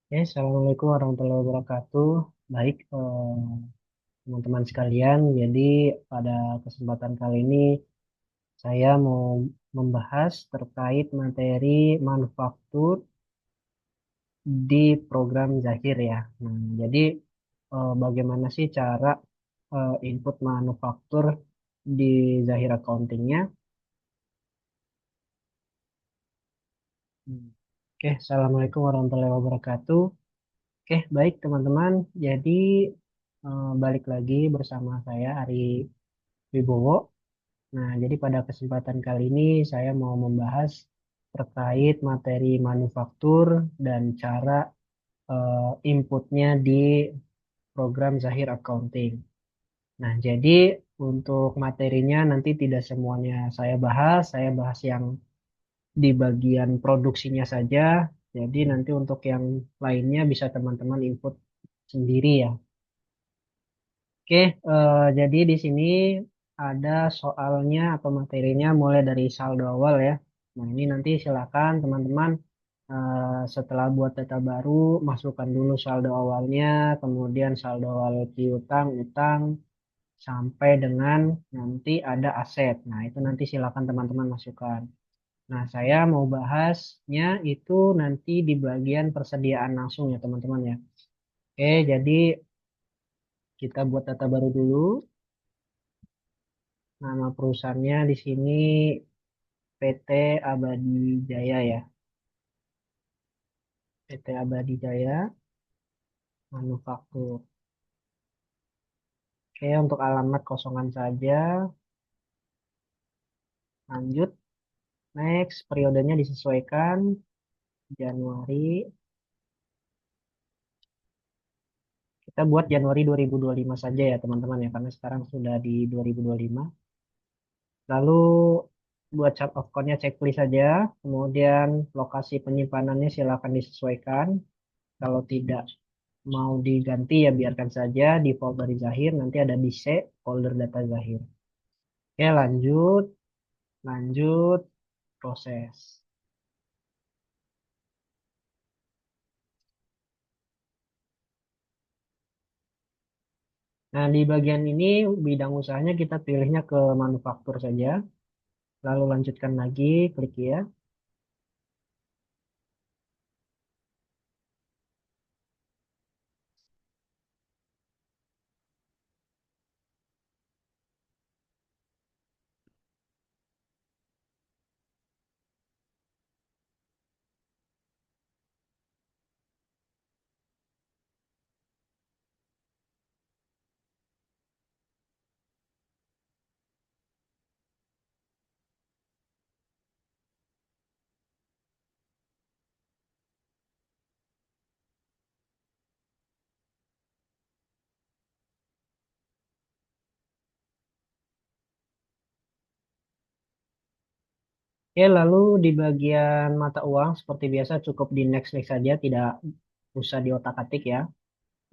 Oke, Assalamualaikum warahmatullahi wabarakatuh. Baik, teman-teman sekalian. Jadi pada kesempatan kali ini saya mau membahas terkait materi manufaktur di program Zahir ya. Nah, jadi bagaimana sih cara input manufaktur di Zahir accounting-nya? Hmm. Oke, Assalamualaikum warahmatullahi wabarakatuh. Oke, baik teman-teman. Jadi balik lagi bersama saya Ari Wibowo. Nah, jadi pada kesempatan kali ini saya mau membahas terkait materi manufaktur dan cara inputnya di program Zahir Accounting. Nah, jadi untuk materinya nanti tidak semuanya saya bahas yang di bagian produksinya saja. Jadi nanti untuk yang lainnya bisa teman-teman input sendiri ya. Oke, jadi di sini ada soalnya atau materinya mulai dari saldo awal ya. Nah, ini nanti silakan teman-teman setelah buat data baru, masukkan dulu saldo awalnya, kemudian saldo awal piutang, utang, sampai dengan nanti ada aset. Nah, itu nanti silakan teman-teman masukkan. Nah, saya mau bahasnya itu nanti di bagian persediaan langsung ya teman-teman ya. Oke, jadi kita buat data baru dulu. Nama perusahaannya di sini PT Abadi Jaya ya. PT Abadi Jaya Manufaktur. Oke, untuk alamat kosongan saja. Lanjut. Next, periodenya disesuaikan. Januari. Kita buat Januari 2025 saja ya teman-teman ya. Karena sekarang sudah di 2025. Lalu buat chart of count-nya checklist saja. Kemudian lokasi penyimpanannya silakan disesuaikan. Kalau tidak mau diganti ya biarkan saja di folder Zahir. Nanti ada di C folder data Zahir. Oke, lanjut, lanjut proses. Nah, di bagian ini bidang usahanya kita pilihnya ke manufaktur saja. Lalu lanjutkan lagi, klik ya. Oke, lalu di bagian mata uang seperti biasa cukup di next next saja, tidak usah diotak-atik ya.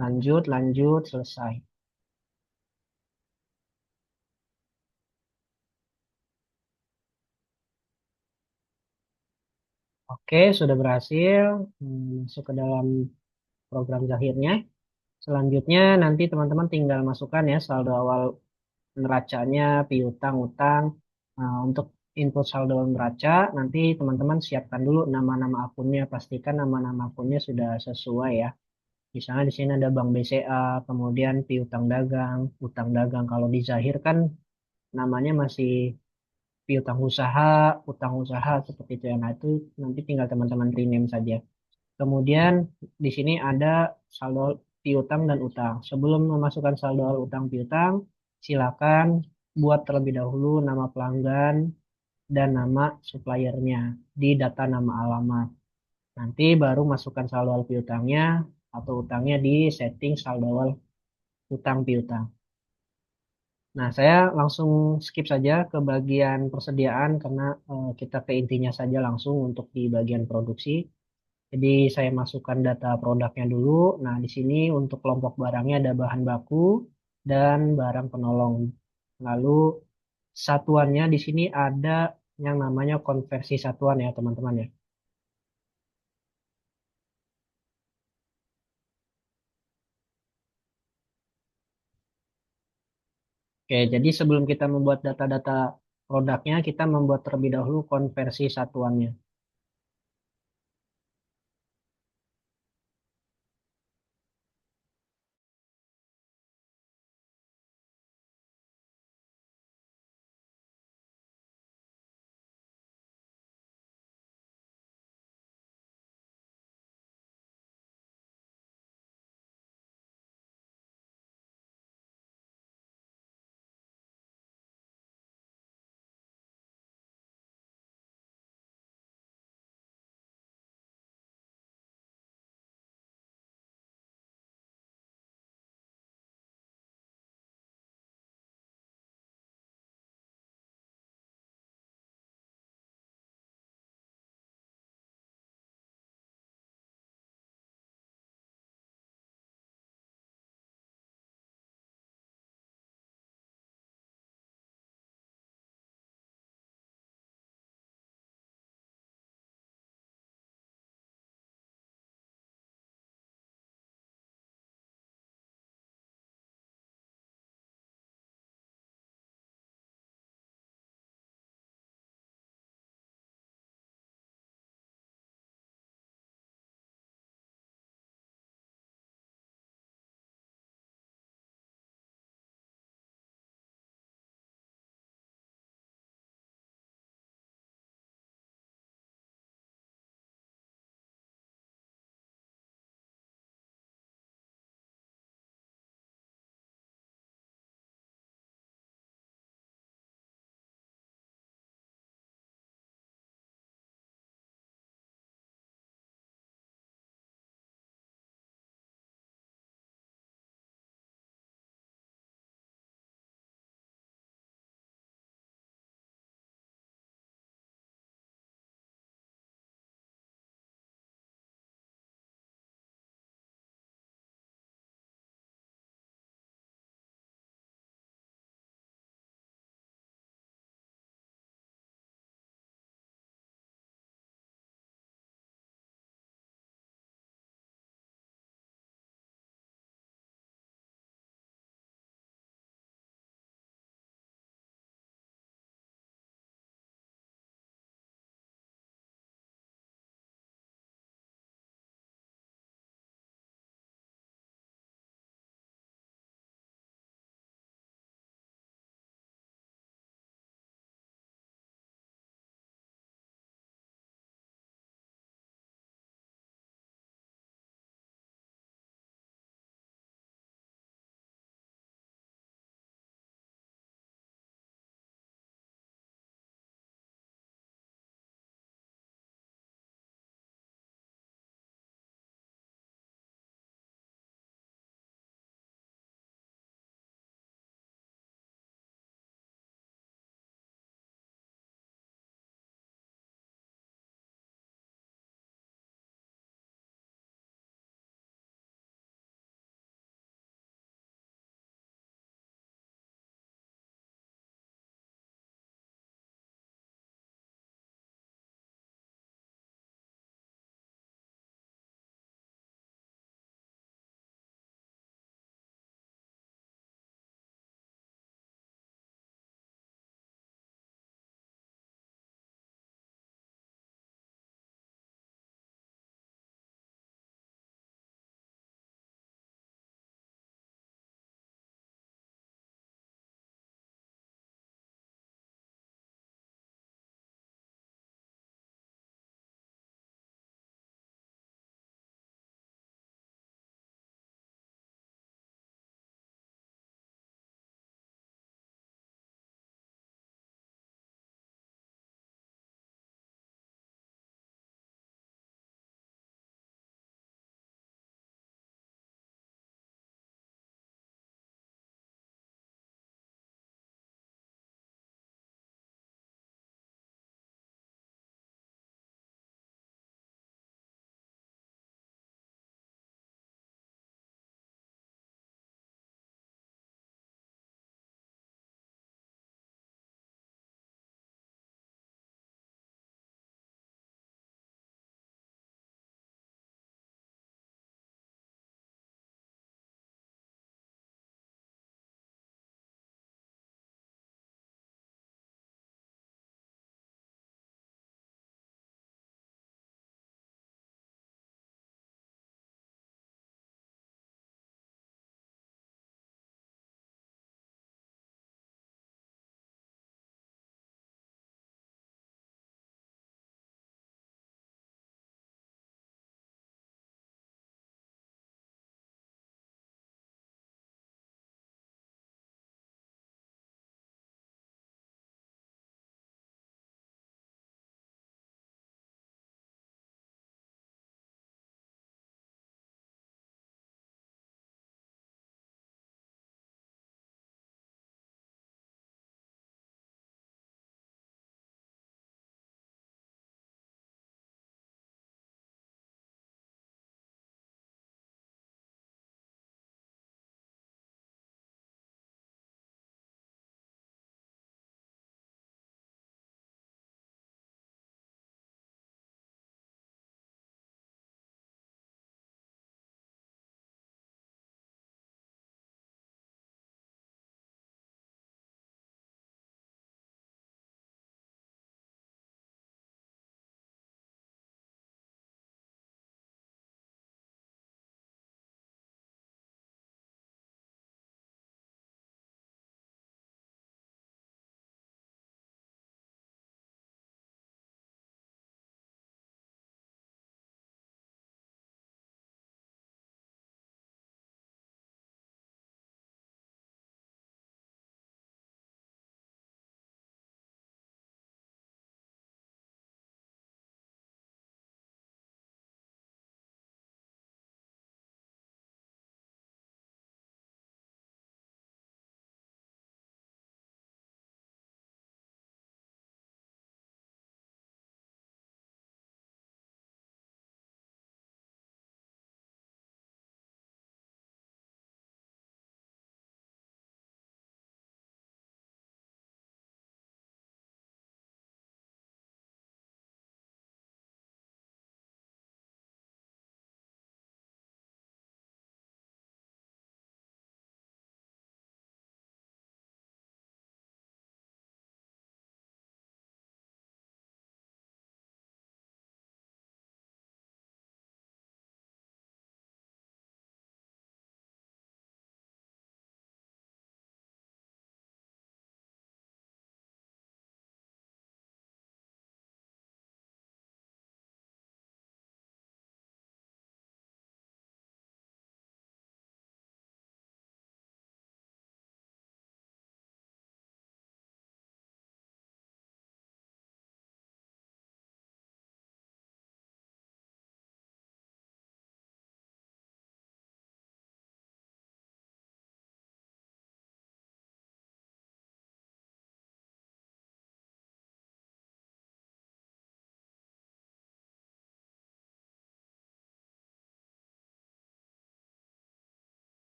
Lanjut, lanjut, selesai. Oke, sudah berhasil masuk ke dalam program Zahirnya. Selanjutnya nanti teman-teman tinggal masukkan ya saldo awal neracanya, piutang, utang. Nah, untuk input saldo neraca, nanti teman-teman siapkan dulu nama-nama akunnya. Pastikan nama-nama akunnya sudah sesuai ya. Misalnya di sini ada Bank BCA, kemudian piutang dagang, utang dagang. Kalau di Zahir kan namanya masih piutang usaha, utang usaha seperti itu ya. Nah, itu nanti tinggal teman-teman rename saja. Kemudian di sini ada saldo piutang dan utang. Sebelum memasukkan saldo utang piutang, silakan buat terlebih dahulu nama pelanggan dan nama suppliernya di data nama alamat. Nanti baru masukkan saldo piutangnya atau utangnya di setting saldo awal utang piutang. Nah, saya langsung skip saja ke bagian persediaan karena kita ke intinya saja langsung untuk di bagian produksi. Jadi saya masukkan data produknya dulu. Nah, di sini untuk kelompok barangnya ada bahan baku dan barang penolong. Lalu satuannya di sini ada yang namanya konversi satuan ya, teman-teman ya. Oke, jadi sebelum kita membuat data-data produknya, kita membuat terlebih dahulu konversi satuannya.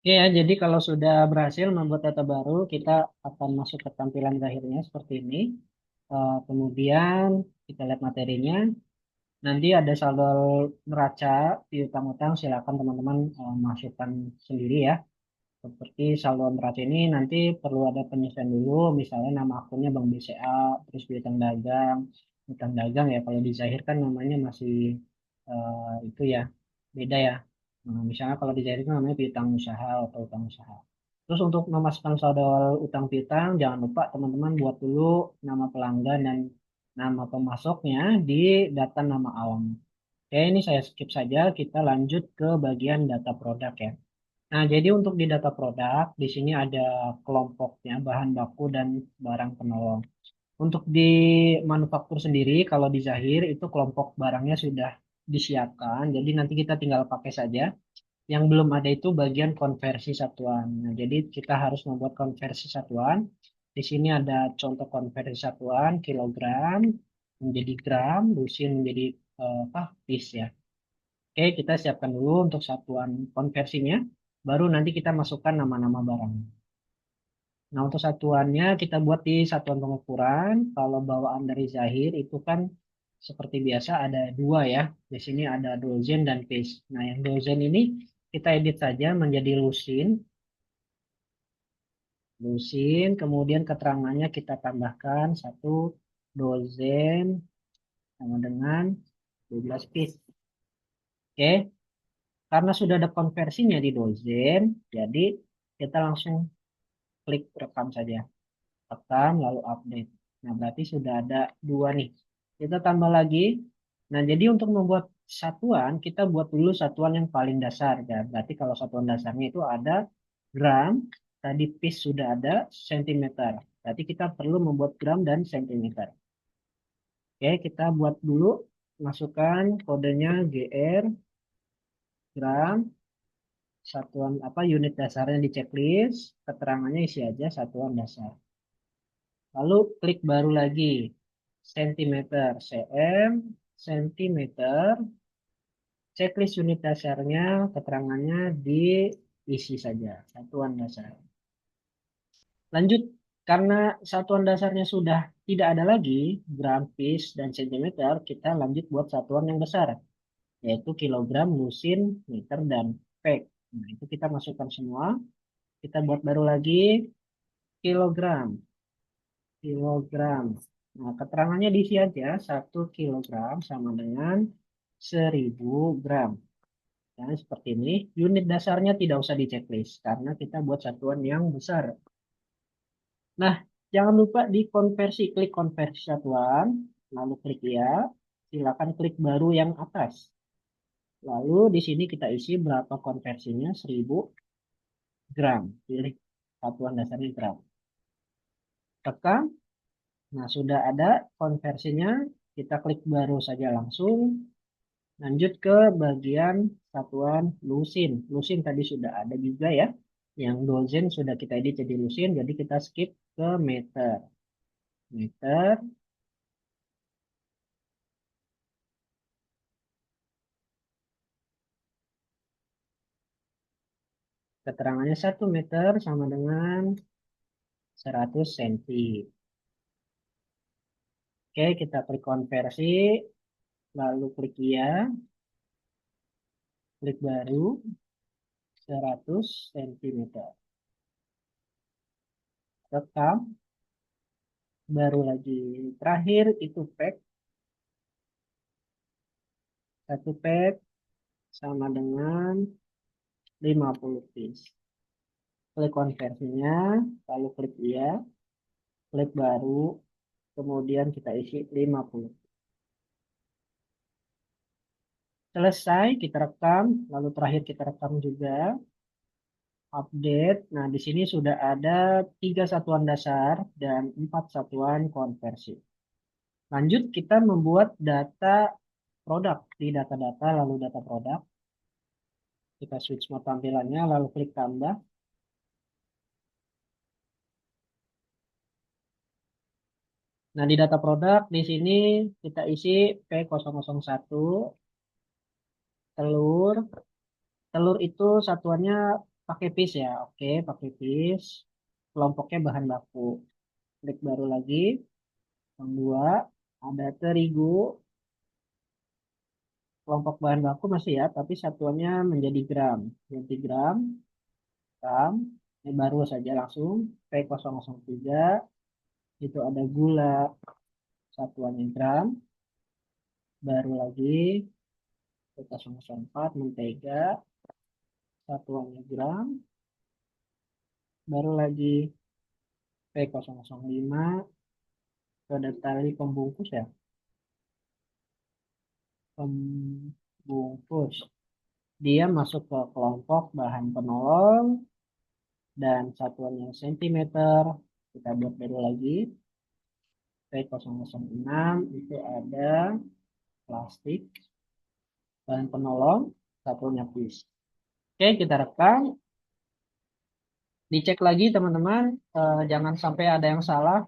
Oke ya, jadi kalau sudah berhasil membuat data baru, kita akan masuk ke tampilan akhirnya seperti ini. Kemudian kita lihat materinya. Nanti ada saldo neraca piutang-utang, silakan teman-teman masukkan sendiri ya. Seperti saldo neraca ini nanti perlu ada penyesuaian dulu, misalnya nama akunnya Bank BCA, terus utang dagang ya. Kalau di Zahir kan namanya masih itu ya, beda ya. Nah, misalnya kalau di Zahir itu namanya piutang usaha atau utang usaha. Terus untuk memasukkan saldo utang piutang, jangan lupa teman-teman buat dulu nama pelanggan dan nama pemasoknya di data nama awam. Oke, ini saya skip saja. Kita lanjut ke bagian data produk ya. Nah, jadi untuk di data produk, di sini ada kelompoknya, bahan baku dan barang penolong. Untuk di manufaktur sendiri, kalau di Zahir itu kelompok barangnya sudah disiapkan, jadi nanti kita tinggal pakai saja. Yang belum ada itu bagian konversi satuan. Nah, jadi kita harus membuat konversi satuan. Di sini ada contoh konversi satuan, kilogram menjadi gram, lusin menjadi apa, piece ya. Oke, kita siapkan dulu untuk satuan konversinya. Baru nanti kita masukkan nama-nama barang. Nah, untuk satuannya kita buat di satuan pengukuran. Kalau bawaan dari Zahir itu kan seperti biasa ada dua ya. Di sini ada dozen dan piece. Nah, yang dozen ini kita edit saja menjadi lusin. Lusin, kemudian keterangannya kita tambahkan satu dozen sama dengan 12 piece. Oke, karena sudah ada konversinya di dozen, jadi kita langsung klik rekam saja. Rekam lalu update. Nah, berarti sudah ada dua nih. Kita tambah lagi. Nah, jadi untuk membuat satuan, kita buat dulu satuan yang paling dasar ya. Berarti kalau satuan dasarnya itu ada gram, tadi piece sudah ada, sentimeter. Berarti kita perlu membuat gram dan sentimeter. Oke, kita buat dulu, masukkan kodenya GR, gram, satuan apa unit dasarnya di checklist, keterangannya isi aja satuan dasar. Lalu klik baru lagi, sentimeter, cm, sentimeter, checklist unit dasarnya, keterangannya diisi saja, satuan dasar. Lanjut, karena satuan dasarnya sudah tidak ada lagi, gram, piece, dan sentimeter, kita lanjut buat satuan yang besar, yaitu kilogram, lusin, meter, dan pek. Nah, itu kita masukkan semua. Kita buat baru lagi, kilogram, kilogram. Nah, keterangannya diisi aja 1 kilogram sama dengan 1000 gram. Nah, seperti ini. Unit dasarnya tidak usah di checklist karena kita buat satuan yang besar. Nah, jangan lupa di konversi. Klik konversi satuan, lalu klik ya. Silakan klik baru yang atas. Lalu di sini kita isi berapa konversinya, 1000 gram. Pilih satuan dasarnya gram. Tekan. Nah, sudah ada konversinya. Kita klik baru saja langsung. Lanjut ke bagian satuan lusin. Lusin tadi sudah ada juga ya. Yang dozen sudah kita edit jadi lusin. Jadi kita skip ke meter. Meter. Keterangannya 1 meter sama dengan 100 cm. Oke, kita klik konversi. Lalu klik ya. Klik baru. 100 cm. Rekam. Baru lagi. Terakhir itu pack. Satu pack sama dengan 50 piece. Klik konversinya, lalu klik iya, klik baru, kemudian kita isi 50. Selesai, kita rekam, lalu terakhir kita rekam juga, update. Nah, di sini sudah ada 3 satuan dasar dan 4 satuan konversi. Lanjut, kita membuat data produk. Di data-data, lalu data produk. Kita switch mode tampilannya, lalu klik tambah. Nah, di data produk, di sini kita isi P001, telur. Telur itu satuannya Pakai PIS ya. Oke, pakai PIS. Kelompoknya bahan baku. Klik baru lagi. Yang dua, ada terigu. Kelompok bahan baku masih ya, tapi satuannya menjadi gram. Ganti gram, gram. Ini baru saja langsung. P003. Itu ada gula. Satuannya gram. Baru lagi. P004, mentega. Satuannya gram. Baru lagi P005. Itu ada tali pembungkus ya. Pembungkus. Dia masuk ke kelompok bahan penolong dan satuannya sentimeter. Kita buat baru lagi. P006 itu ada plastik bahan penolong, satunya pis. Oke, kita rekam. Dicek lagi teman-teman. Jangan sampai ada yang salah.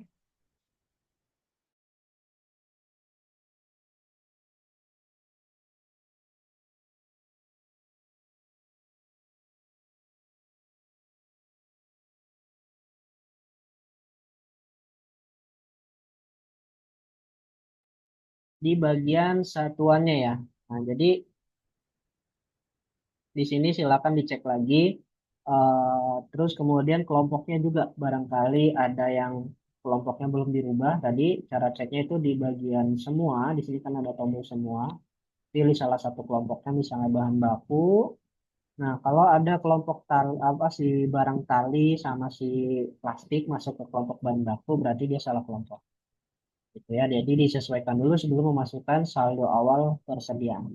Di bagian satuannya ya. Nah, jadi di sini silakan dicek lagi. Terus kemudian kelompoknya juga barangkali ada yang kelompoknya belum dirubah. Tadi cara ceknya itu di bagian semua. Di sini kan ada tombol semua. Pilih salah satu kelompoknya misalnya bahan baku. Nah, kalau ada kelompok apa si barang tali sama si plastik masuk ke kelompok bahan baku berarti dia salah kelompok. Gitu ya. Jadi disesuaikan dulu sebelum memasukkan saldo awal persediaan.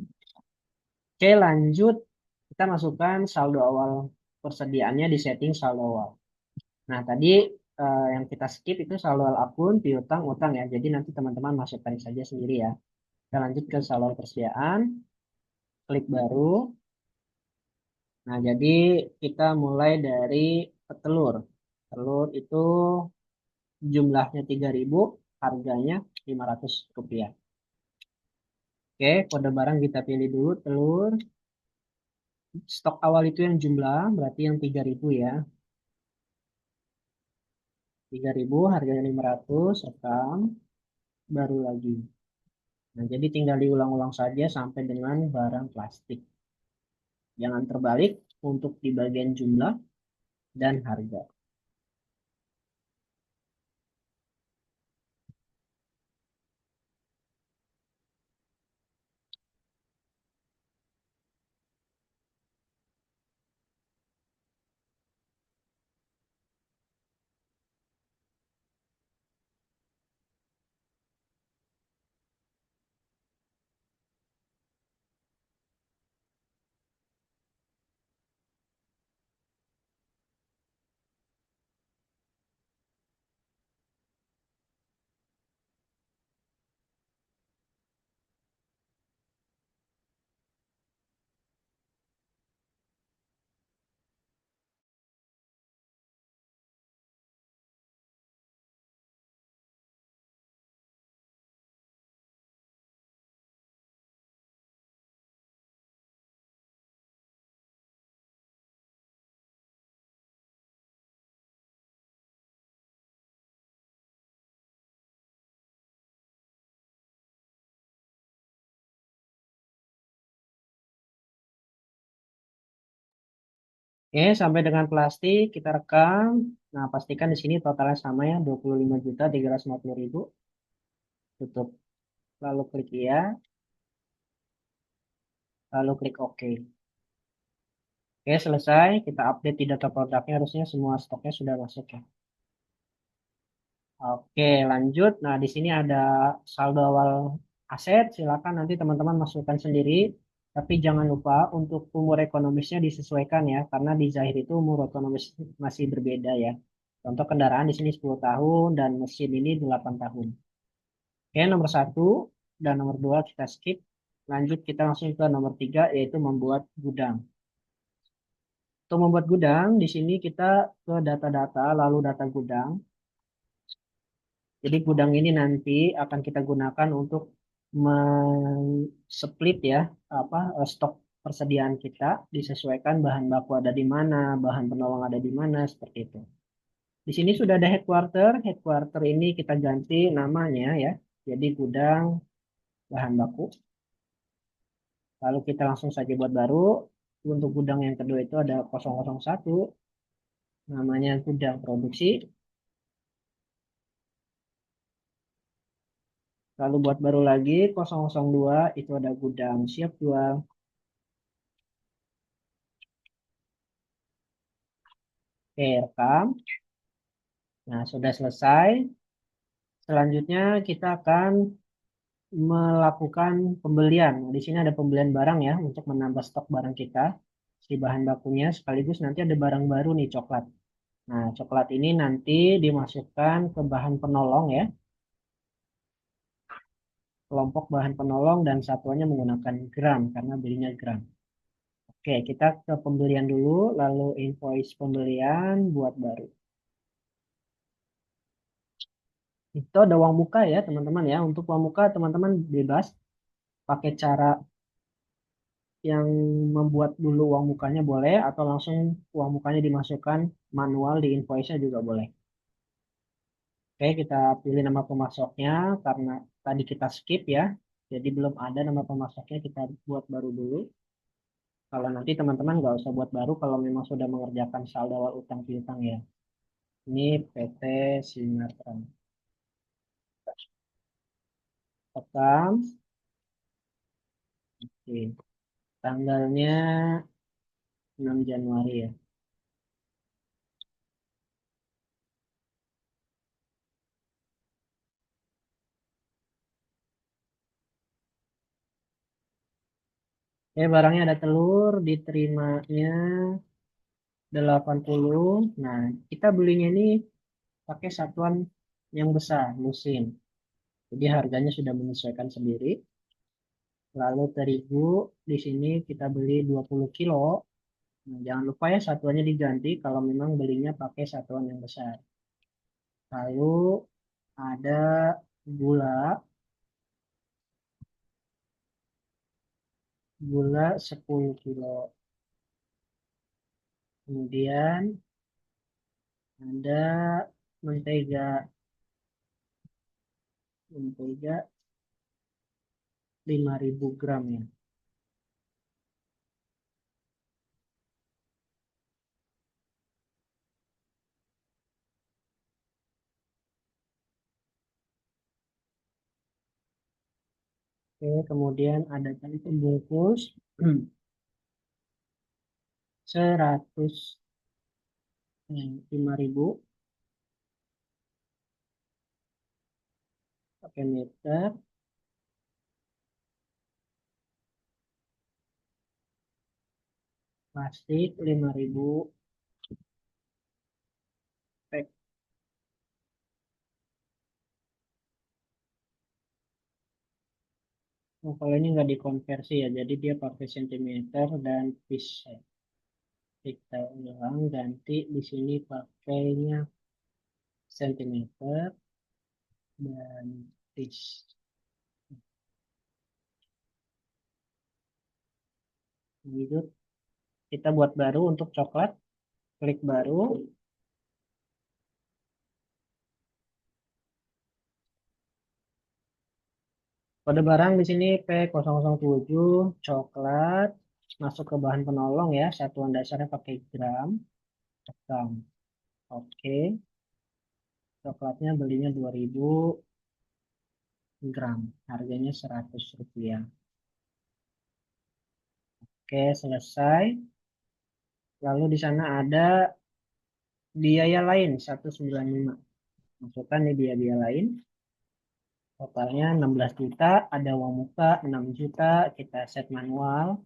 Oke, lanjut. Kita masukkan saldo awal persediaannya di setting saldo awal. Nah, tadi yang kita skip itu saldo awal akun, piutang, utang ya. Jadi nanti teman-teman masukkan saja sendiri ya. Kita lanjut ke saldo awal persediaan, klik baru. Nah, jadi kita mulai dari telur. Telur itu jumlahnya 3.000, harganya Rp500. Oke, kode barang kita pilih dulu telur. Stok awal itu yang jumlah, berarti yang 3.000 ya. 3.000 harganya 500 rekam baru lagi. Nah, jadi tinggal diulang-ulang saja sampai dengan barang plastik. Jangan terbalik untuk di bagian jumlah dan harga. Oke, sampai dengan plastik kita rekam. Nah, pastikan di sini totalnya sama ya, 25.350.000. Tutup. Lalu klik iya, lalu klik OK. Oke, selesai. Kita update di data produknya, harusnya semua stoknya sudah masuk ya. Oke, lanjut. Nah, di sini ada saldo awal aset. Silakan nanti teman-teman masukkan sendiri. Tapi jangan lupa untuk umur ekonomisnya disesuaikan ya, karena di Zahir itu umur ekonomis masih berbeda ya. Contoh kendaraan di sini 10 tahun dan mesin ini 8 tahun. Oke, nomor satu dan nomor dua kita skip. Lanjut kita langsung ke nomor tiga, yaitu membuat gudang. Untuk membuat gudang, di sini kita ke data-data, lalu data gudang. Jadi gudang ini nanti akan kita gunakan untuk men-split ya, apa stok persediaan kita, disesuaikan bahan baku ada di mana, bahan penolong ada di mana, seperti itu. Di sini sudah ada headquarter. Headquarter ini kita ganti namanya ya. Jadi gudang bahan baku. Lalu kita langsung saja buat baru. Untuk gudang yang kedua itu ada 001. Namanya gudang produksi. Lalu buat baru lagi 002 itu ada gudang siap jual. Oke, rekam. Nah, sudah selesai. Selanjutnya kita akan melakukan pembelian. Nah, di sini ada pembelian barang ya untuk menambah stok barang kita. Si bahan bakunya sekaligus nanti ada barang baru nih coklat. Nah, coklat ini nanti dimasukkan ke bahan penolong ya. Kelompok bahan penolong dan satuannya menggunakan gram karena belinya gram. Oke, kita ke pembelian dulu, lalu invoice pembelian buat baru. Itu ada uang muka ya teman-teman ya. Untuk uang muka teman-teman bebas pakai cara yang membuat dulu uang mukanya boleh atau langsung uang mukanya dimasukkan manual di invoice-nya juga boleh. Oke, kita pilih nama pemasoknya karena tadi kita skip ya. Jadi belum ada nama pemasoknya, kita buat baru dulu. Kalau nanti teman-teman nggak usah buat baru kalau memang sudah mengerjakan saldo awal utang piutang ya. Ini PT Sinar Trans. Rekam. Oke. Tanggalnya 6 Januari ya. Oke, barangnya ada telur, diterimanya 80. Nah, kita belinya ini pakai satuan yang besar, lusin. Jadi harganya sudah menyesuaikan sendiri. Lalu terigu di sini kita beli 20 kilo. Nah, jangan lupa ya satuannya diganti kalau memang belinya pakai satuan yang besar. Lalu ada gula, gula 10 kilo. Kemudian ada mentega, mentega 5.000 gram ya. Oke, kemudian ada tadi pembungkus 105.000 pakai meter, plastik 5.000 pack. Oh, kalau ini nggak dikonversi ya, jadi dia pakai sentimeter dan piece ya. Kita ulang ganti di sini pakainya sentimeter dan piece. Lanjut, kita buat baru untuk coklat, klik baru. Kode barang di sini P007 coklat, masuk ke bahan penolong ya, satuan dasarnya pakai gram, gram. Oke, coklatnya belinya 2.000 gram, harganya 100 rupiah. Oke, selesai. Lalu di sana ada biaya lain 195. Masukkan nih biaya-biaya lain. Totalnya 16 juta, ada uang muka 6 juta, kita set manual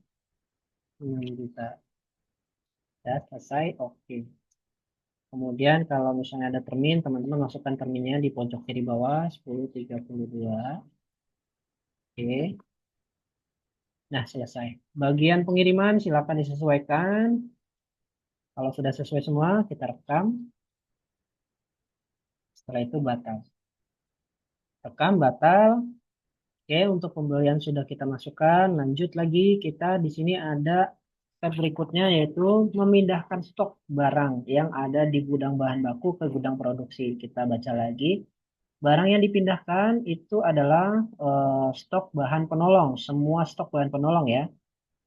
6 juta. Ya, selesai. Oke. Kemudian kalau misalnya ada termin, teman-teman masukkan terminnya di pojok kiri bawah 1032. Oke. Nah, selesai. Bagian pengiriman silakan disesuaikan. Kalau sudah sesuai semua, kita rekam. Setelah itu batal. Rekam, batal. Oke, untuk pembelian sudah kita masukkan. Lanjut lagi, kita di sini ada step berikutnya yaitu memindahkan stok barang yang ada di gudang bahan baku ke gudang produksi. Kita baca lagi. Barang yang dipindahkan itu adalah stok bahan penolong. Semua stok bahan penolong ya,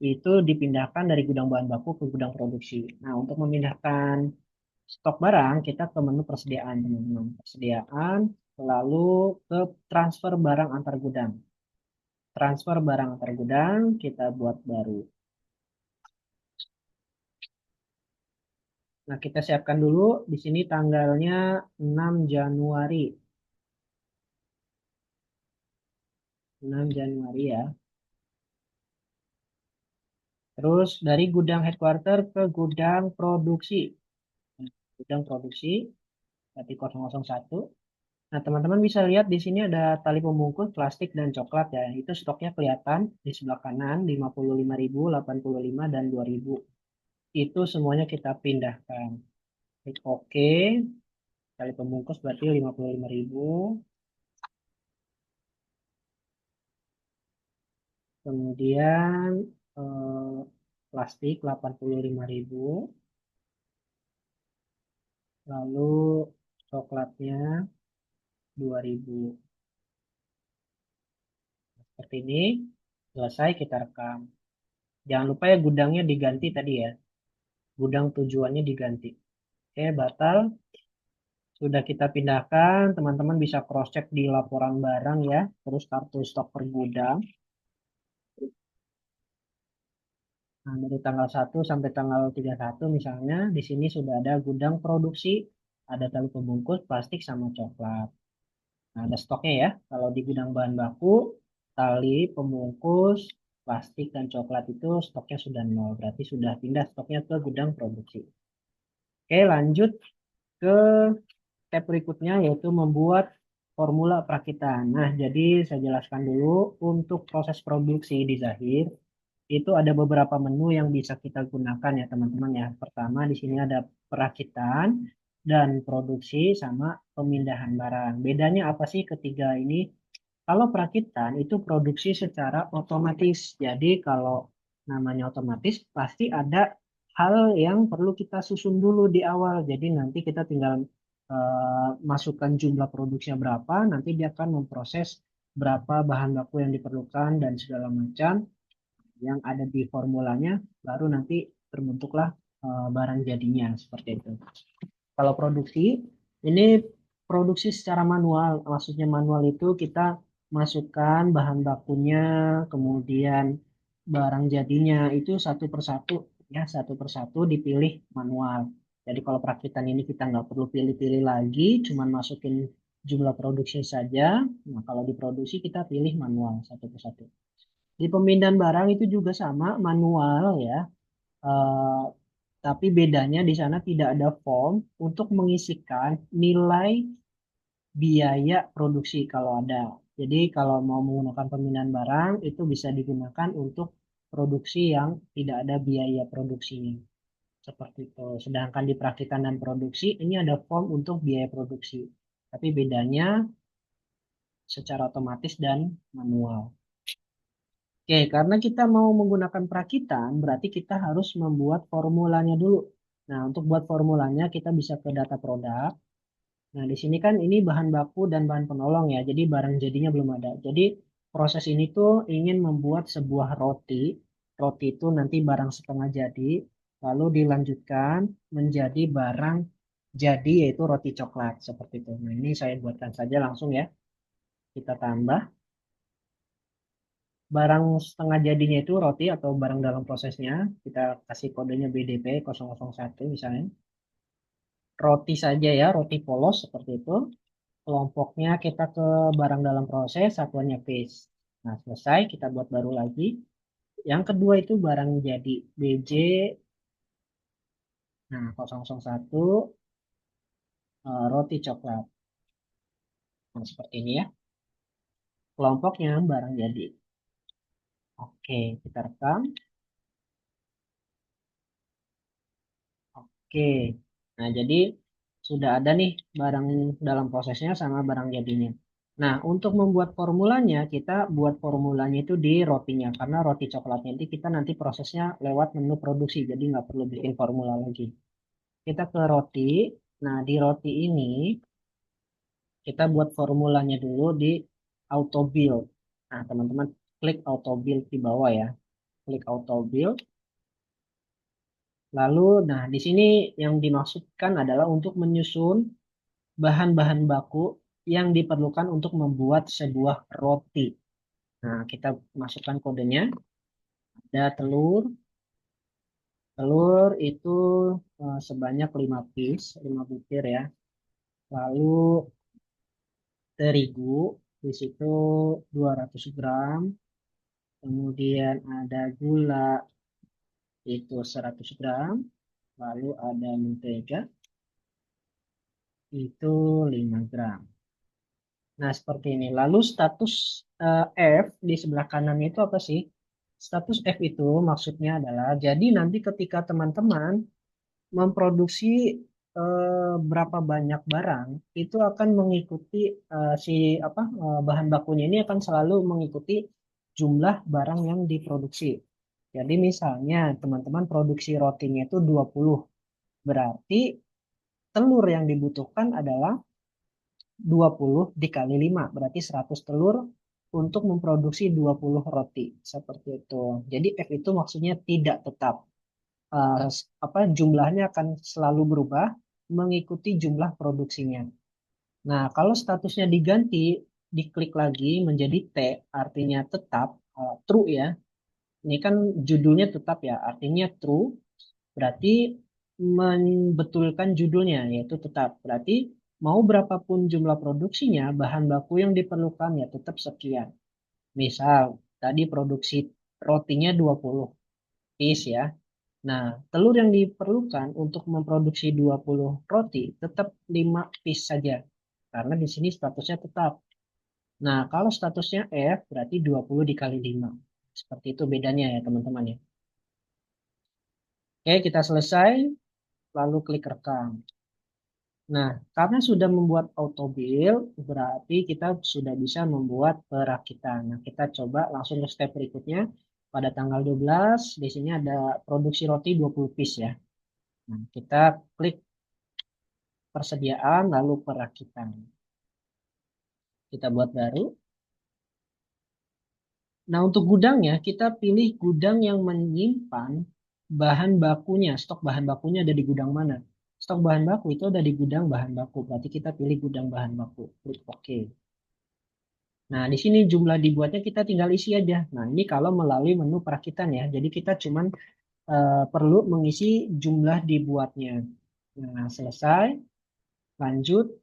itu dipindahkan dari gudang bahan baku ke gudang produksi. Nah, untuk memindahkan stok barang, kita ke menu persediaan, teman-teman. Persediaan, lalu ke transfer barang antar gudang. Transfer barang antar gudang, kita buat baru. Nah, kita siapkan dulu di sini tanggalnya 6 Januari. 6 Januari ya. Terus dari gudang headquarter ke gudang produksi. Gudang produksi, berarti 001. Nah, teman-teman bisa lihat di sini ada tali pembungkus plastik dan coklat ya. Itu stoknya kelihatan di sebelah kanan 55.000, 85 dan 2.000. Itu semuanya kita pindahkan. Klik OK. Tali pembungkus berarti 55.000. Kemudian eh, plastik 85.000. Lalu coklatnya 2.000. Seperti ini. Selesai kita rekam. Jangan lupa ya gudangnya diganti tadi ya. Gudang tujuannya diganti. Oke, batal. Sudah kita pindahkan. Teman-teman bisa cross-check di laporan barang ya. Terus kartu stok per gudang. Nah, dari tanggal 1 sampai tanggal 31 misalnya, di sini sudah ada gudang produksi, ada tali pembungkus, plastik, sama coklat. Nah, ada stoknya ya. Kalau di gudang bahan baku, tali, pembungkus, plastik, dan coklat itu stoknya sudah nol. Berarti sudah pindah stoknya ke gudang produksi. Oke, lanjut ke step berikutnya yaitu membuat formula perakitan. Nah, jadi saya jelaskan dulu untuk proses produksi di Zahir itu ada beberapa menu yang bisa kita gunakan ya teman-teman ya. Pertama di sini ada perakitan dan produksi sama pemindahan barang. Bedanya apa sih ketiga ini? Kalau perakitan itu produksi secara otomatis. Jadi kalau namanya otomatis pasti ada hal yang perlu kita susun dulu di awal. Jadi nanti kita tinggal masukkan jumlah produksinya berapa, nanti dia akan memproses berapa bahan baku yang diperlukan dan segala macam yang ada di formulanya, baru nanti terbentuklah barang jadinya seperti itu. Kalau produksi, ini produksi secara manual. Maksudnya manual itu kita masukkan bahan bakunya, kemudian barang jadinya itu satu persatu ya, satu persatu dipilih manual. Jadi kalau perakitan ini kita nggak perlu pilih-pilih lagi, cuman masukin jumlah produksi saja. Nah, kalau diproduksi kita pilih manual satu persatu. Di pemindahan barang itu juga sama manual ya. Eh, tapi bedanya di sana tidak ada form untuk mengisikan nilai biaya produksi kalau ada. Jadi kalau mau menggunakan pemindahan barang itu bisa digunakan untuk produksi yang tidak ada biaya produksinya. Seperti itu. Sedangkan di perakitan dan produksi ini ada form untuk biaya produksi. Tapi bedanya secara otomatis dan manual. Oke, karena kita mau menggunakan perakitan, berarti kita harus membuat formulanya dulu. Nah, untuk buat formulanya kita bisa ke data produk. Nah, di sini kan ini bahan baku dan bahan penolong ya, jadi barang jadinya belum ada. Jadi proses ini tuh ingin membuat sebuah roti. Roti itu nanti barang setengah jadi, lalu dilanjutkan menjadi barang jadi yaitu roti coklat seperti itu. Nah, ini saya buatkan saja langsung ya. Kita tambah. Barang setengah jadinya itu roti atau barang dalam prosesnya, kita kasih kodenya BDP 001 misalnya. Roti saja ya, roti polos seperti itu. Kelompoknya kita ke barang dalam proses, satuannya piece. Nah, selesai, kita buat baru lagi. Yang kedua itu barang jadi, BJ, nah 001, roti coklat. Nah, seperti ini ya. Kelompoknya barang jadi. Oke, kita rekam. Oke. Nah, jadi sudah ada nih barang dalam prosesnya sama barang jadinya. Nah, untuk membuat formulanya, kita buat formulanya itu di rotinya. Karena roti coklatnya itu kita nanti prosesnya lewat menu produksi, jadi nggak perlu bikin formula lagi. Kita ke roti. Nah, di roti ini kita buat formulanya dulu di auto build. Nah, teman-teman klik auto build di bawah ya. Klik auto build. Lalu, nah di sini yang dimaksudkan adalah untuk menyusun bahan-bahan baku yang diperlukan untuk membuat sebuah roti. Nah, kita masukkan kodenya. Ada telur. Telur itu sebanyak 5 piece, 5 butir ya. Lalu terigu di situ 200 gram. Kemudian ada gula itu 100 gram. Lalu ada mentega itu 5 gram. Nah, seperti ini. Lalu status F di sebelah kanan itu apa sih? Status F itu maksudnya adalah jadi nanti ketika teman-teman memproduksi berapa banyak barang itu akan mengikuti si apa bahan bakunya ini akan selalu mengikuti jumlah barang yang diproduksi. Jadi misalnya teman-teman produksi rotinya itu 20, berarti telur yang dibutuhkan adalah 20 dikali 5 berarti 100 telur untuk memproduksi 20 roti. Seperti itu. Jadi F itu maksudnya tidak tetap. Jumlahnya akan selalu berubah mengikuti jumlah produksinya. Nah, kalau statusnya diganti, diklik lagi menjadi T, artinya tetap, true ya. Ini kan judulnya tetap ya, artinya true. Berarti membetulkan judulnya, yaitu tetap. Berarti mau berapapun jumlah produksinya, bahan baku yang diperlukan ya tetap sekian. Misal, tadi produksi rotinya 20 piece ya. Nah, telur yang diperlukan untuk memproduksi 20 roti tetap 5 piece saja. Karena di sini statusnya tetap. Nah, kalau statusnya F berarti 20 dikali 5. Seperti itu bedanya ya teman-teman ya. Oke, kita selesai. Lalu klik rekam. Nah, karena sudah membuat auto build, berarti kita sudah bisa membuat perakitan. Nah, kita coba langsung ke step berikutnya. Pada tanggal 12, di sini ada produksi roti 20 piece ya. Nah, kita klik persediaan lalu perakitan. Kita buat baru. Nah, untuk gudangnya kita pilih gudang yang menyimpan bahan bakunya. Stok bahan bakunya ada di gudang mana? Stok bahan baku itu ada di gudang bahan baku. Berarti kita pilih gudang bahan baku. Klik OK. Nah, di sini jumlah dibuatnya kita tinggal isi aja. Nah, ini kalau melalui menu perakitan ya. Jadi kita cuman perlu mengisi jumlah dibuatnya. Nah, selesai. Lanjut.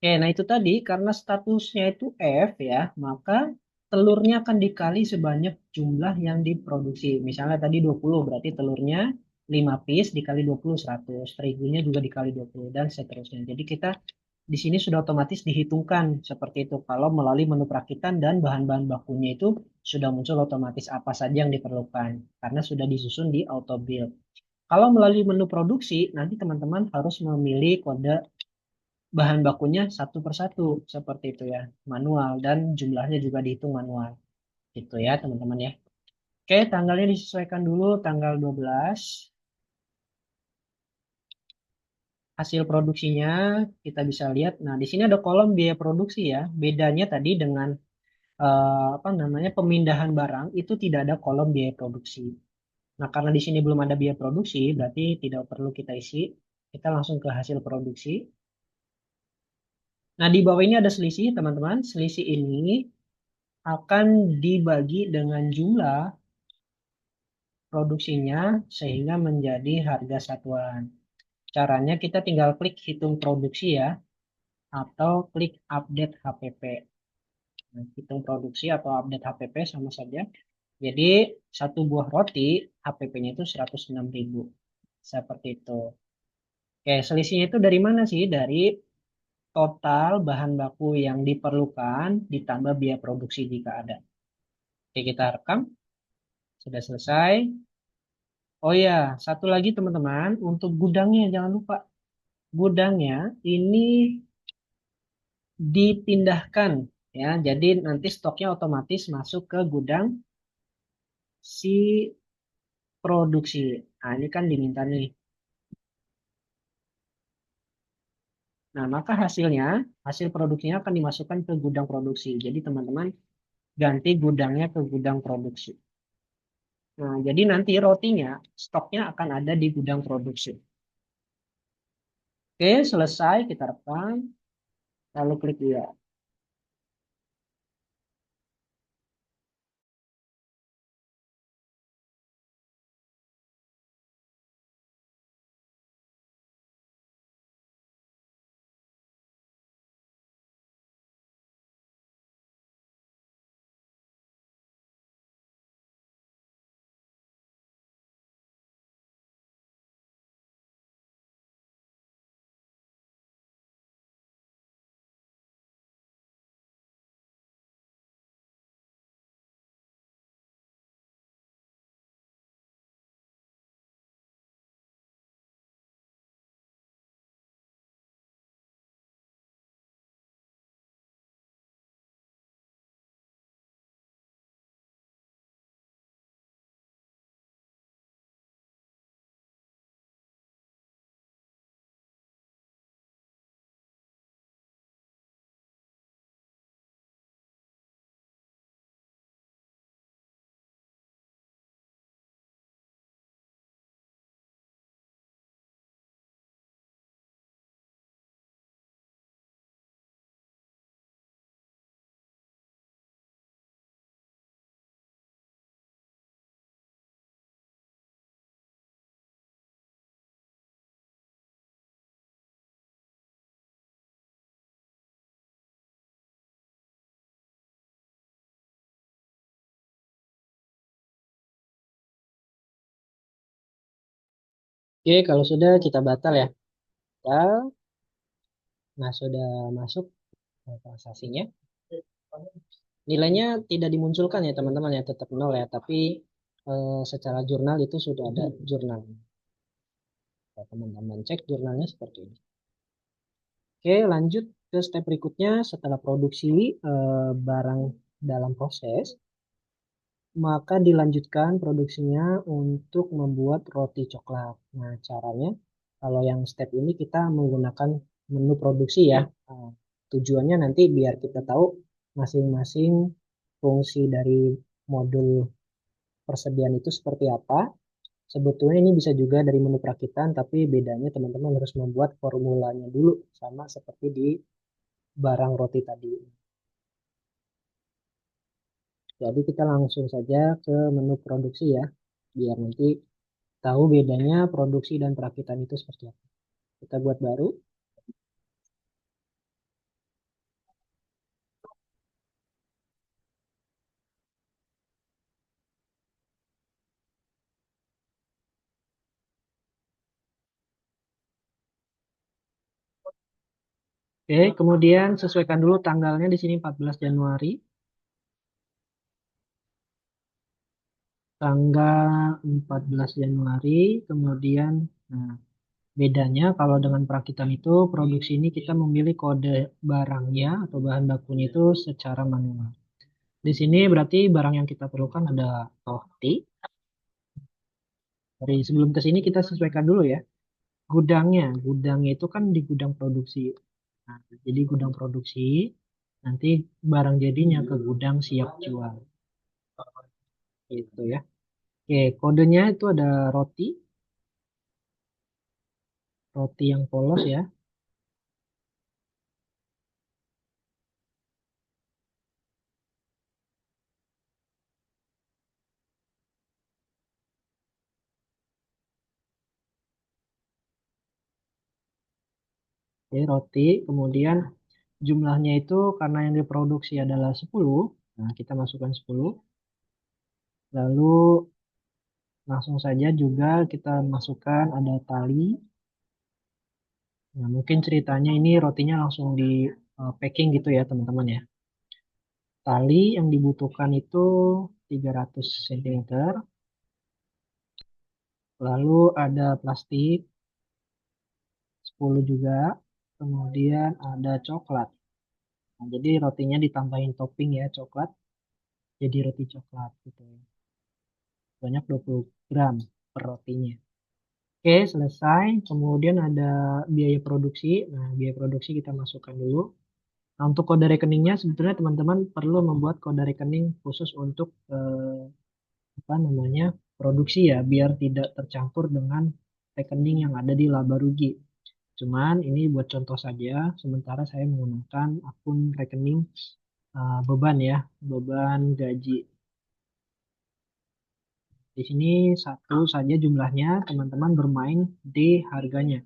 Oke, nah itu tadi karena statusnya itu F ya, maka telurnya akan dikali sebanyak jumlah yang diproduksi. Misalnya tadi 20, berarti telurnya 5 piece dikali 20 100, terigunya juga dikali 20 dan seterusnya. Jadi kita di sini sudah otomatis dihitungkan seperti itu kalau melalui menu perakitan dan bahan-bahan bakunya itu sudah muncul otomatis apa saja yang diperlukan karena sudah disusun di auto build. Kalau melalui menu produksi, nanti teman-teman harus memilih kode bahan bakunya satu persatu seperti itu ya, manual dan jumlahnya juga dihitung manual. Gitu ya, teman-teman ya. Oke, tanggalnya disesuaikan dulu tanggal 12. Hasil produksinya kita bisa lihat. Nah, di sini ada kolom biaya produksi ya. Bedanya tadi dengan apa namanya pemindahan barang itu tidak ada kolom biaya produksi. Nah, karena di sini belum ada biaya produksi, berarti tidak perlu kita isi. Kita langsung ke hasil produksi. Nah, di bawah ini ada selisih, teman-teman. Selisih ini akan dibagi dengan jumlah produksinya sehingga menjadi harga satuan. Caranya kita tinggal klik hitung produksi ya, atau klik update HPP. Nah, hitung produksi atau update HPP sama saja. Jadi satu buah roti HPP-nya itu 106.000. Seperti itu. Oke, selisihnya itu dari mana sih? Dari total bahan baku yang diperlukan ditambah biaya produksi jika ada. Oke, kita rekam. Sudah selesai. Oh ya, satu lagi teman-teman, untuk gudangnya jangan lupa. Gudangnya ini dipindahkan ya. Jadi nanti stoknya otomatis masuk ke gudang si produksi. Nah, ini kan diminta nih. Nah, maka hasilnya, hasil produksinya akan dimasukkan ke gudang produksi. Jadi teman-teman ganti gudangnya ke gudang produksi. Nah, jadi nanti rotinya, stoknya akan ada di gudang produksi. Oke, selesai kita rekam, lalu klik ya. Oke, kalau sudah kita batal ya. Batal. Nah, sudah masuk transaksinya. Nilainya tidak dimunculkan ya teman-teman ya, tetap nol ya. Tapi secara jurnal itu sudah ada jurnal. Nah, teman-teman cek jurnalnya seperti ini. Oke, lanjut ke step berikutnya setelah produksi barang dalam proses, maka dilanjutkan produksinya untuk membuat roti coklat. Nah, caranya kalau yang step ini kita menggunakan menu produksi ya. Nah, tujuannya nanti biar kita tahu masing-masing fungsi dari modul persediaan itu seperti apa. Sebetulnya ini bisa juga dari menu perakitan, tapi bedanya teman-teman harus membuat formulanya dulu sama seperti di barang roti tadi. Jadi kita langsung saja ke menu produksi ya, biar nanti tahu bedanya produksi dan perakitan itu seperti apa. Kita buat baru. Oke, kemudian sesuaikan dulu tanggalnya di sini 14 Januari. Tanggal 14 Januari, kemudian nah, bedanya kalau dengan perakitan itu produksi ini kita memilih kode barangnya atau bahan bakunya itu secara manual. Di sini berarti barang yang kita perlukan ada roti. Dari sebelum ke sini kita sesuaikan dulu ya. Gudangnya itu kan di gudang produksi. Nah, jadi gudang produksi, nanti barang jadinya ke gudang siap jual. Gitu ya. Oke, kodenya itu ada roti, roti yang polos ya. Oke, roti, kemudian jumlahnya itu karena yang diproduksi adalah 10, nah kita masukkan 10. Lalu langsung saja juga kita masukkan ada tali. Nah, mungkin ceritanya ini rotinya langsung di packing gitu ya teman-teman ya. Tali yang dibutuhkan itu 300 cm. Lalu ada plastik 10 juga. Kemudian ada coklat. Nah, jadi rotinya ditambahin topping ya coklat. Jadi roti coklat gitu ya. Banyak 20 gram per rotinya. Oke, selesai. Kemudian ada biaya produksi. Nah, biaya produksi kita masukkan dulu. Nah, untuk kode rekeningnya sebetulnya teman-teman perlu membuat kode rekening khusus untuk apa namanya produksi ya, biar tidak tercampur dengan rekening yang ada di laba rugi. Cuman ini buat contoh saja, sementara saya menggunakan akun rekening beban ya, beban gaji. Di sini satu saja jumlahnya, teman-teman bermain di harganya.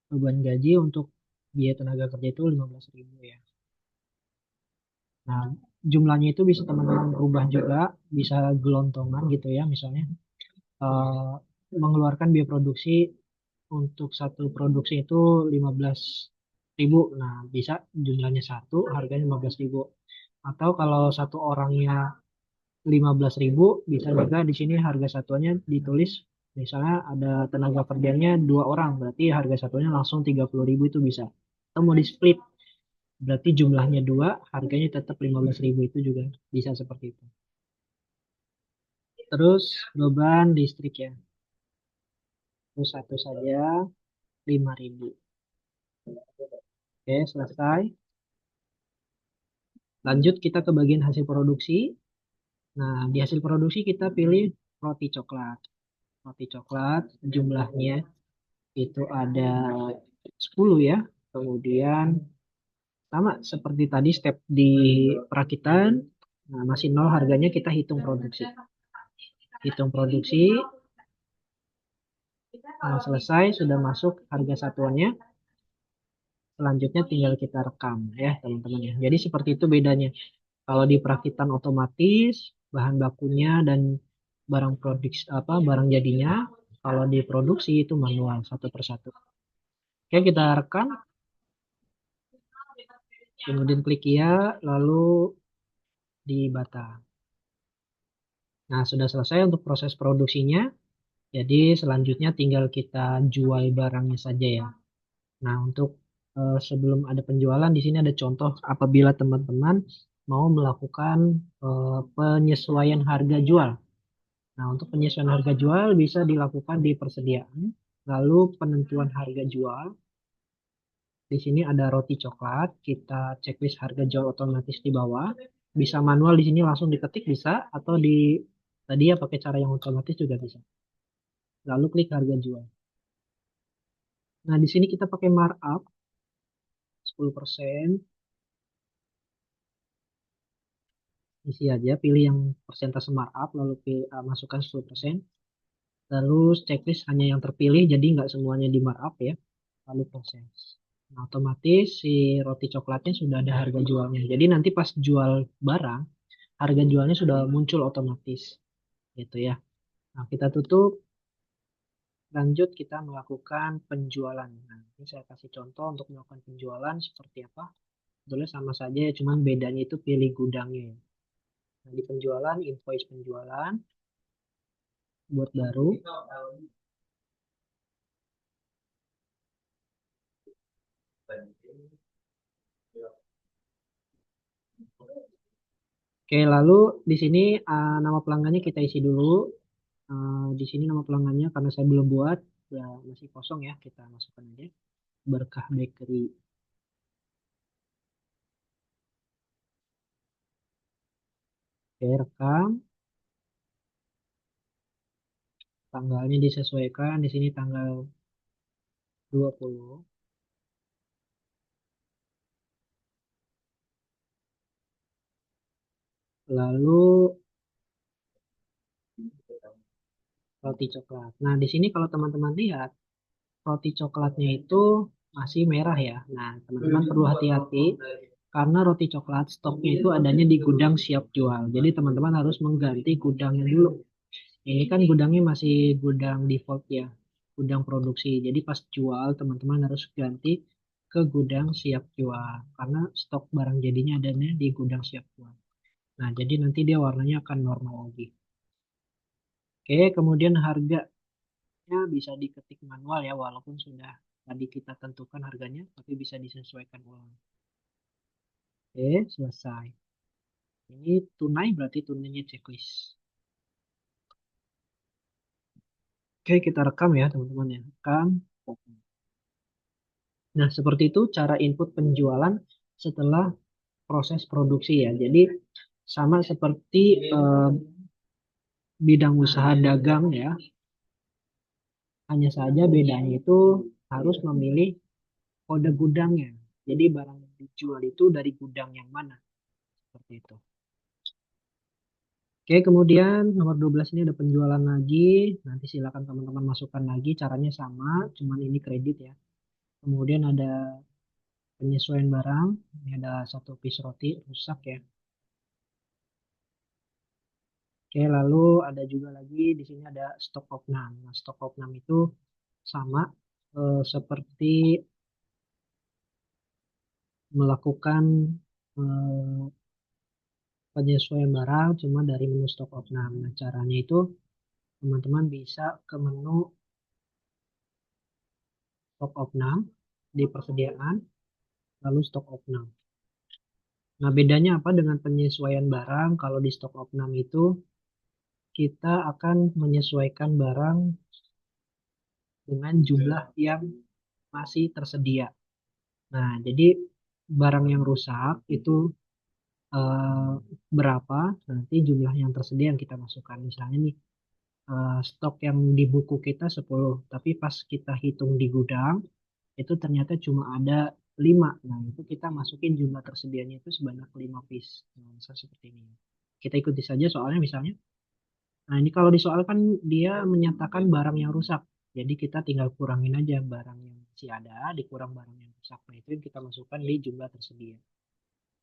Beban gaji untuk biaya tenaga kerja itu 15.000 ya. Nah, jumlahnya itu bisa teman-teman rubah juga, bisa gelontongan gitu ya, misalnya eh, mengeluarkan biaya produksi untuk satu produksi itu 15.000. Nah, bisa jumlahnya satu, harganya 15.000. Atau kalau satu orangnya 15.000, bisa juga di sini harga satuannya ditulis misalnya ada tenaga kerjanya 2 orang, berarti harga satuannya langsung 30.000 itu bisa. Atau mau di split, berarti jumlahnya dua, harganya tetap 15.000 itu juga bisa seperti itu. Terus beban listrik ya, itu satu saja 5.000. Oke, selesai. Lanjut kita ke bagian hasil produksi. Nah, di hasil produksi kita pilih roti coklat. Roti coklat jumlahnya itu ada 10 ya. Kemudian sama seperti tadi step di perakitan. Nah, masih nol harganya kita hitung produksi. Hitung produksi. Nah, selesai sudah masuk harga satuannya. Selanjutnya tinggal kita rekam ya teman-teman ya. Jadi seperti itu bedanya. Kalau di perakitan otomatis bahan bakunya dan barang produksi apa barang jadinya, kalau di produksi itu manual satu persatu. Oke, kita rekam, kemudian klik ya, lalu di bata. Nah, sudah selesai untuk proses produksinya. Jadi selanjutnya tinggal kita jual barangnya saja ya. Nah, untuk sebelum ada penjualan di sini ada contoh apabila teman-teman mau melakukan penyesuaian harga jual. Nah, untuk penyesuaian harga jual bisa dilakukan di persediaan, lalu penentuan harga jual. Di sini ada roti coklat, kita checklist harga jual otomatis di bawah. Bisa manual di sini langsung diketik bisa, atau di tadi ya pakai cara yang otomatis juga bisa. Lalu klik harga jual. Nah, di sini kita pakai markup 10%. Isi aja, pilih yang persentase markup, lalu masukkan 10%. Lalu checklist hanya yang terpilih, jadi nggak semuanya di markup ya. Lalu proses. Nah, otomatis si roti coklatnya sudah ada harga jualnya. Jadi nanti pas jual barang, harga jualnya sudah muncul otomatis. Gitu ya. Nah, kita tutup, lanjut kita melakukan penjualan. Nah, ini saya kasih contoh untuk melakukan penjualan seperti apa. Sebetulnya sama saja, ya, cuman bedanya itu pilih gudangnya ya. Nah, di penjualan, invoice penjualan, buat baru. Oke, lalu di sini nama pelanggannya kita isi dulu. Di sini nama pelanggannya karena saya belum buat, ya masih kosong ya, kita masukkan aja. Berkah Bakery. Oke, rekam. Tanggalnya disesuaikan. Di sini tanggal 20. Lalu roti coklat. Nah, di sini kalau teman-teman lihat, roti coklatnya itu masih merah ya. Nah, teman-teman perlu hati-hati karena roti coklat stoknya itu adanya di gudang siap jual. Jadi teman-teman harus mengganti gudangnya dulu. Ini kan gudangnya masih gudang default ya, gudang produksi. Jadi pas jual teman-teman harus ganti ke gudang siap jual karena stok barang jadinya adanya di gudang siap jual. Nah, jadi nanti dia warnanya akan normal lagi. Oke, kemudian harga. Ya, bisa diketik manual ya, walaupun sudah tadi kita tentukan harganya, tapi bisa disesuaikan ulang. Oke, selesai. Ini tunai berarti tunainya checklist. Oke, kita rekam ya teman-teman ya. Rekam. Nah, seperti itu cara input penjualan setelah proses produksi ya. Jadi sama seperti bidang usaha dagang ya. Hanya saja bedanya itu harus memilih kode gudangnya. Jadi barang yang dijual itu dari gudang yang mana? Seperti itu. Oke, kemudian nomor 12 ini ada penjualan lagi. Nanti silakan teman-teman masukkan lagi. Caranya sama, cuman ini kredit ya. Kemudian ada penyesuaian barang. Ini ada satu piece roti rusak ya. Oke, lalu ada juga lagi di sini ada stok opnam. Nah, stok opnam itu sama seperti melakukan eh, penyesuaian barang cuma dari menu stok opnam. Nah, caranya itu teman-teman bisa ke menu stok opnam di persediaan, lalu stok opnam. Nah, bedanya apa dengan penyesuaian barang? Kalau di stok opnam itu kita akan menyesuaikan barang dengan jumlah yang masih tersedia. Nah, jadi barang yang rusak itu eh, berapa, nanti jumlah yang tersedia yang kita masukkan. Misalnya nih, stok yang di buku kita 10, tapi pas kita hitung di gudang, itu ternyata cuma ada 5. Nah, itu kita masukin jumlah tersedianya itu sebanyak 5 piece. Nah, misal seperti ini. Kita ikuti saja soalnya misalnya. Nah, ini kalau di soal kan dia menyatakan barang yang rusak. Jadi kita tinggal kurangin aja barang yang masih ada, dikurang barang yang rusak. Nah, itu yang kita masukkan di jumlah tersedia.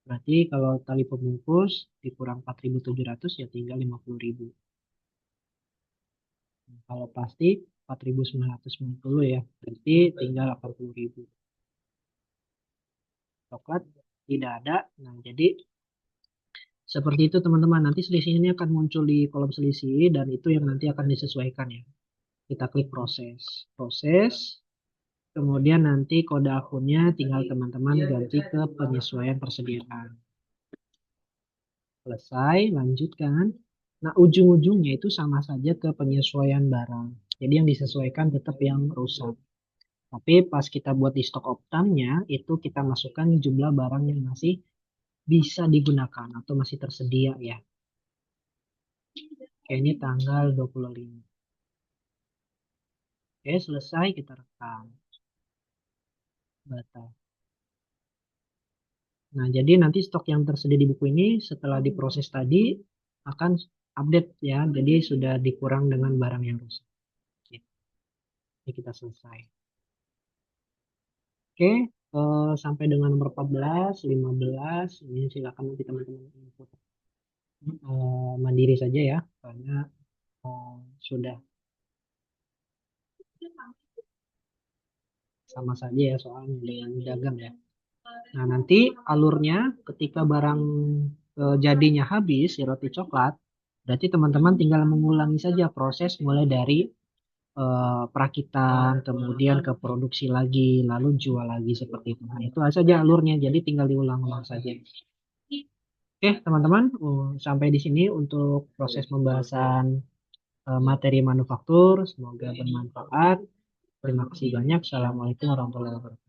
Berarti kalau tali pembungkus dikurang 4.700 ya tinggal 50.000. Nah, kalau plastik 4.990 ya, berarti tinggal 80.000. Coklat tidak ada. Nah, jadi seperti itu teman-teman. Nanti selisih ini akan muncul di kolom selisih dan itu yang nanti akan disesuaikan ya. Kita klik proses. Proses. Kemudian nanti kode akunnya tinggal teman-teman ganti ke penyesuaian persediaan. Selesai, lanjutkan. Nah, ujung-ujungnya itu sama saja ke penyesuaian barang. Jadi yang disesuaikan tetap yang rusak. Tapi pas kita buat di stok optamnya, itu kita masukkan jumlah barang yang masih bisa digunakan atau masih tersedia ya. Oke, ini tanggal 25. Oke, selesai kita rekam. Batal. Nah, jadi nanti stok yang tersedia di buku ini setelah diproses tadi akan update ya. Jadi sudah dikurang dengan barang yang rusak. Oke, ini kita selesai. Oke, sampai dengan nomor 14, 15, ini silakan nanti teman-teman input mandiri saja ya, karena eh, sudah sama saja ya soalnya dengan dagang ya. Nah, nanti alurnya ketika barang jadinya habis, si roti coklat, berarti teman-teman tinggal mengulangi saja proses mulai dari perakitan, kemudian ke produksi lagi, lalu jual lagi seperti itu. Nah, itu saja alurnya, jadi tinggal diulang-ulang saja. Oke, teman-teman, sampai di sini untuk proses pembahasan materi manufaktur. Semoga bermanfaat. Terima kasih banyak. Assalamualaikum warahmatullahi wabarakatuh.